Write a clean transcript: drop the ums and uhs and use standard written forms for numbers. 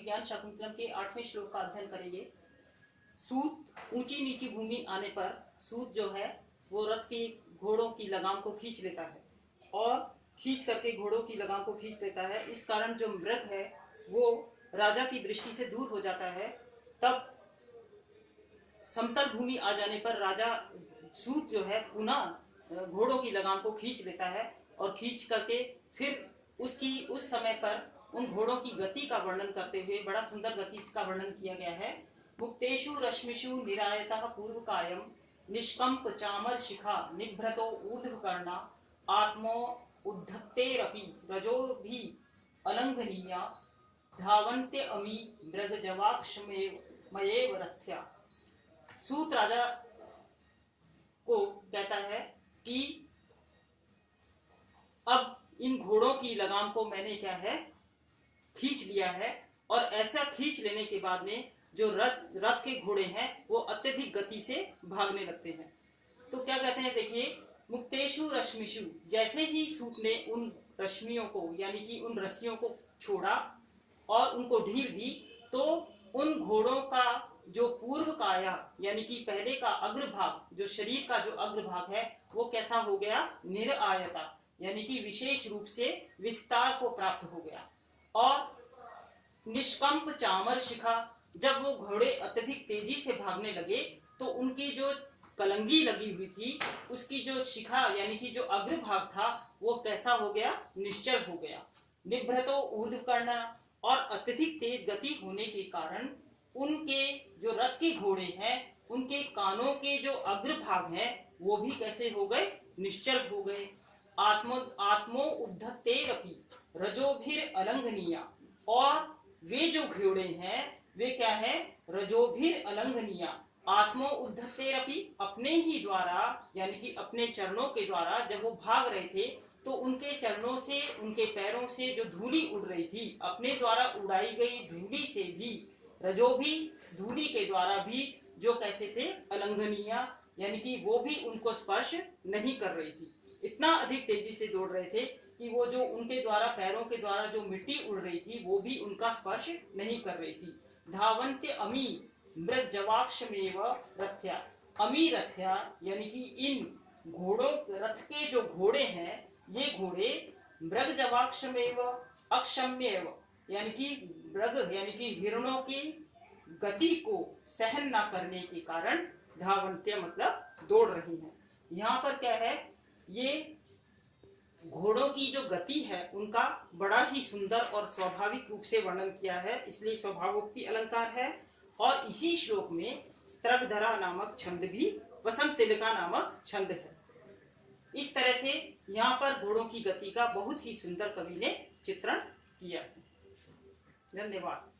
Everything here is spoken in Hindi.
विज्ञान शाकुंतलम के 8वें श्लोक का अध्ययन करेंगे। सूत ऊंची नीची भूमि आने पर सूत जो है वो रथ के घोड़ों की लगाम को खींच लेता है और खींच करके घोड़ों की लगाम को खींच लेता है। इस कारण जो मृग है वो राजा की दृष्टि से दूर हो जाता है। तब समतल भूमि आ जाने पर राजा सूत जो है पुनः घोड़ों की लगाम को खींच लेता है और खींच करके फिर उस समय पर उन घोड़ों की गति का वर्णन करते हुए बड़ा सुंदर गति का वर्णन किया गया है। मुक्तेषु रश्मिषु निरायतः पूर्वकायम निष्कंप चामर शिखा निभ्रतो ऊर्ध्वकर्णा आत्मो उद्धत्तेरपि रजो भी अलंघनीया धावन्ते अमी मृग जवाक्षमेव रथ्या। सूत राजा को कहता है कि अब इन घोड़ों की लगाम को मैंने क्या है खींच लिया है और ऐसा खींच लेने के बाद में जो रथ के घोड़े हैं वो अत्यधिक गति से भागने लगते हैं। तो क्या कहते हैं, देखिए, मुक्तेषु रश्मिषु, जैसे ही सूत ने उन रश्मियों को यानी कि उन रस्सियों को छोड़ा और उनको ढील दी तो उन घोड़ों का जो पूर्व काया यानी कि पहले का अग्रभाग, जो शरीर का जो अग्रभाग है वो कैसा हो गया, निरायता यानी कि विशेष रूप से विस्तार को प्राप्त हो गया। और निष्कंप चामर शिखा, जब वो घोड़े अत्यधिक तेजी से भागने लगे तो उनकी जो कलंगी लगी हुई थी उसकी जो शिखा यानी कि जो अग्रभाग था वो कैसा हो गया, निश्चल हो गया। निभ्रतो ऊर्ध्वकर्णा, और अत्यधिक तेज गति होने के कारण उनके जो रथ के घोड़े हैं उनके कानों के जो अग्रभाग हैं वो भी कैसे हो गए, निश्चल हो गए। आत्मो उद्धतेरपि रजोभिर अलंघनीया, और वे जो घोड़े हैं वे क्या है, रजोभिर अलंघनीया, आत्मो उद्धतेरपि, अपने ही द्वारा यानी कि अपने चरणों के द्वारा जब वो भाग रहे थे तो उनके चरणों से, उनके पैरों से जो धूली उड़ रही थी, अपने द्वारा उड़ाई गई धूली से भी, रजोभी धूली के द्वारा भी जो कैसे थे, अलंघनीय, यानी कि वो भी उनको स्पर्श नहीं कर रही थी। इतना अधिक तेजी से दौड़ रहे थे कि वो जो उनके द्वारा, पैरों के द्वारा जो मिट्टी उड़ रही थी वो भी उनका स्पर्श नहीं कर रही थी। धावन्ते अमी मृग जवाक्षमेव रथ्या, अमी रथ्या यानी कि इन घोड़ों, रथ के जो घोड़े हैं ये घोड़े मृग जवाक्षमेव अक्षम्येव, यानी कि मृग यानी कि हिरणों की गति को सहन न करने के कारण धावन्ते मतलब दौड़ रही हैं। यहाँ पर क्या है, ये घोड़ों की जो गति है उनका बड़ा ही सुंदर और स्वाभाविक रूप से वर्णन किया है, इसलिए स्वभावोक्ति अलंकार है। और इसी श्लोक में स्त्रगधरा नामक छंद भी वसंत तिलका नामक छंद है। इस तरह से यहाँ पर घोड़ों की गति का बहुत ही सुंदर कवि ने चित्रण किया। धन्यवाद।